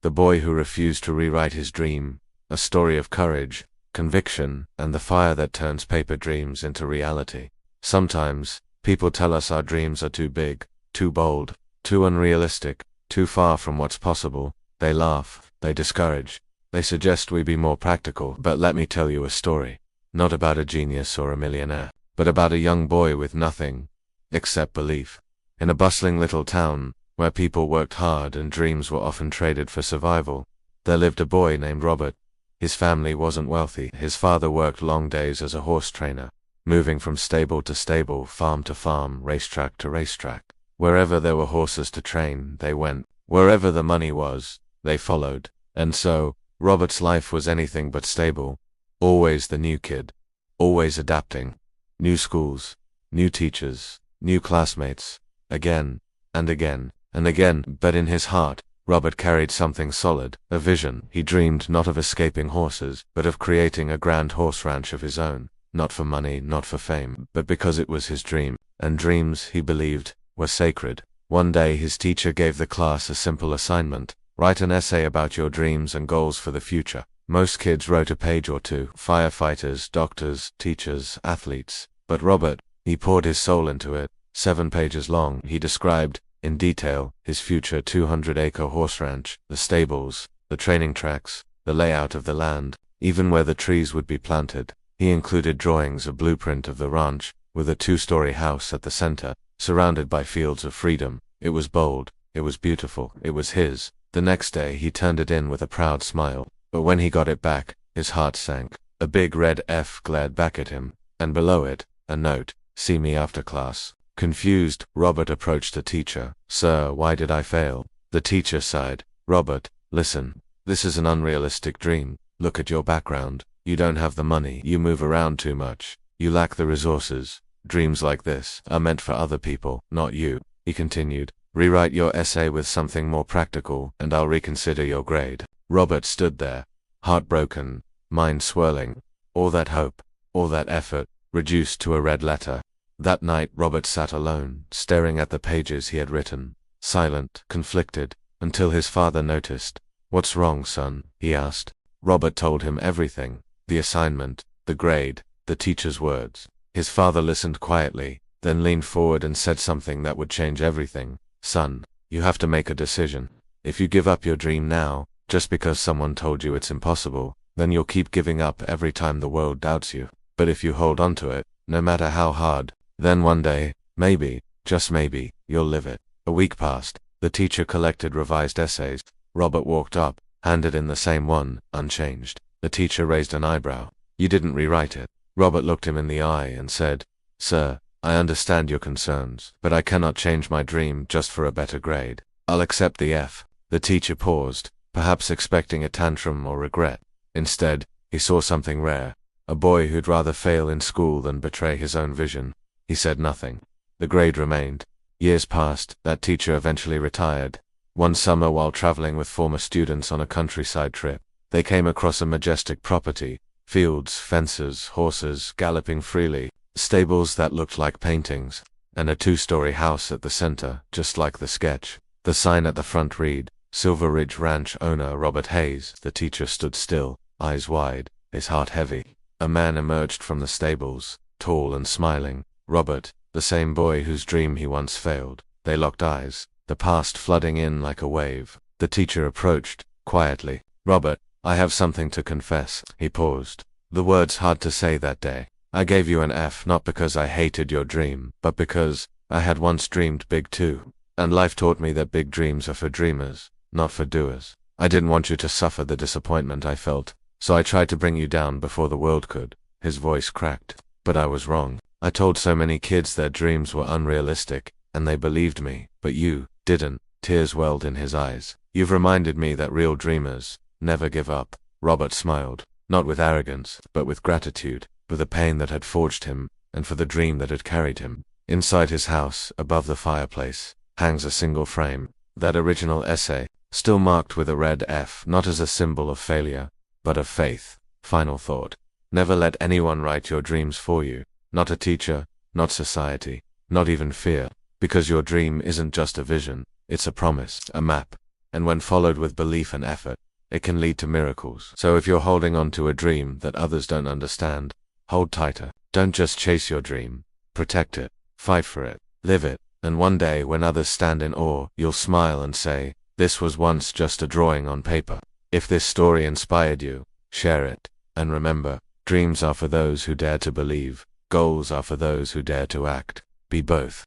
The boy who refused to rewrite his dream, a story of courage, conviction, and the fire that turns paper dreams into reality. Sometimes, people tell us our dreams are too big, too bold, too unrealistic, too far from what's possible. They laugh, they discourage, they suggest we be more practical. But let me tell you a story. Not about a genius or a millionaire, but about a young boy with nothing except belief. In a bustling little town, where people worked hard and dreams were often traded for survival, there lived a boy named Robert. His family wasn't wealthy. His father worked long days as a horse trainer, moving from stable to stable, farm to farm, racetrack to racetrack. Wherever there were horses to train, they went. Wherever the money was, they followed. And so, Robert's life was anything but stable. Always the new kid. Always adapting. New schools, new teachers, new classmates. Again, and again, and again. But in his heart, Robert carried something solid, a vision. He dreamed not of escaping horses, but of creating a grand horse ranch of his own. Not for money, not for fame, but because it was his dream. And dreams, he believed, were sacred. One day his teacher gave the class a simple assignment. Write an essay about your dreams and goals for the future. Most kids wrote a page or two. Firefighters, doctors, teachers, athletes. But Robert, he poured his soul into it. 7 pages long. He described, in detail, his future 200-acre horse ranch, the stables, the training tracks, the layout of the land, even where the trees would be planted. He included drawings, a blueprint of the ranch, with a 2-story house at the center, surrounded by fields of freedom. It was bold, it was beautiful, it was his. The next day he turned it in with a proud smile, but when he got it back, his heart sank. A big red F glared back at him, and below it, a note, "See me after class." Confused, Robert approached the teacher. "Sir, why did I fail?" The teacher sighed. "Robert, listen. This is an unrealistic dream. Look at your background. You don't have the money. You move around too much. You lack the resources. Dreams like this are meant for other people, not you." He continued, "Rewrite your essay with something more practical, and I'll reconsider your grade." Robert stood there, heartbroken, mind swirling. All that hope, all that effort, reduced to a red letter. That night Robert sat alone, staring at the pages he had written, silent, conflicted, until his father noticed. "What's wrong, son?" he asked. Robert told him everything. The assignment, the grade, the teacher's words. His father listened quietly, then leaned forward and said something that would change everything. "Son, you have to make a decision. If you give up your dream now, just because someone told you it's impossible, then you'll keep giving up every time the world doubts you. But if you hold on to it, no matter how hard, then one day, maybe, just maybe, you'll live it." A week passed. The teacher collected revised essays. Robert walked up, handed in the same one, unchanged. The teacher raised an eyebrow. "You didn't rewrite it." Robert looked him in the eye and said, "Sir, I understand your concerns, but I cannot change my dream just for a better grade. I'll accept the F." The teacher paused, perhaps expecting a tantrum or regret. Instead, he saw something rare, a boy who'd rather fail in school than betray his own vision. He said nothing. The grade remained. Years passed. That teacher eventually retired. One summer, while traveling with former students on a countryside trip, they came across a majestic property. Fields, fences, horses galloping freely, stables that looked like paintings, and a 2-story house at the center, just like the sketch. The sign at the front read, "Silver Ridge Ranch owner Robert Hayes." The teacher stood still, eyes wide, his heart heavy. A man emerged from the stables, tall and smiling. Robert, the same boy whose dream he once failed. They locked eyes, the past flooding in like a wave. The teacher approached, quietly. "Robert, I have something to confess." He paused. "The words hard to say that day. I gave you an F not because I hated your dream, but because I had once dreamed big too. And life taught me that big dreams are for dreamers, not for doers. I didn't want you to suffer the disappointment I felt, so I tried to bring you down before the world could." His voice cracked. "But I was wrong. I told so many kids their dreams were unrealistic, and they believed me, but you didn't." Tears welled in his eyes. "You've reminded me that real dreamers never give up." Robert smiled, not with arrogance, but with gratitude, for the pain that had forged him, and for the dream that had carried him. Inside his house, above the fireplace, hangs a single frame, that original essay, still marked with a red F, not as a symbol of failure, but of faith. Final thought. Never let anyone write your dreams for you. Not a teacher, not society, not even fear, because your dream isn't just a vision, it's a promise, a map, and when followed with belief and effort, it can lead to miracles. So if you're holding on to a dream that others don't understand, hold tighter. Don't just chase your dream. Protect it, fight for it, live it, and one day when others stand in awe, you'll smile and say, "This was once just a drawing on paper." If this story inspired you, share it. And remember, dreams are for those who dare to believe, goals are for those who dare to act. Be both.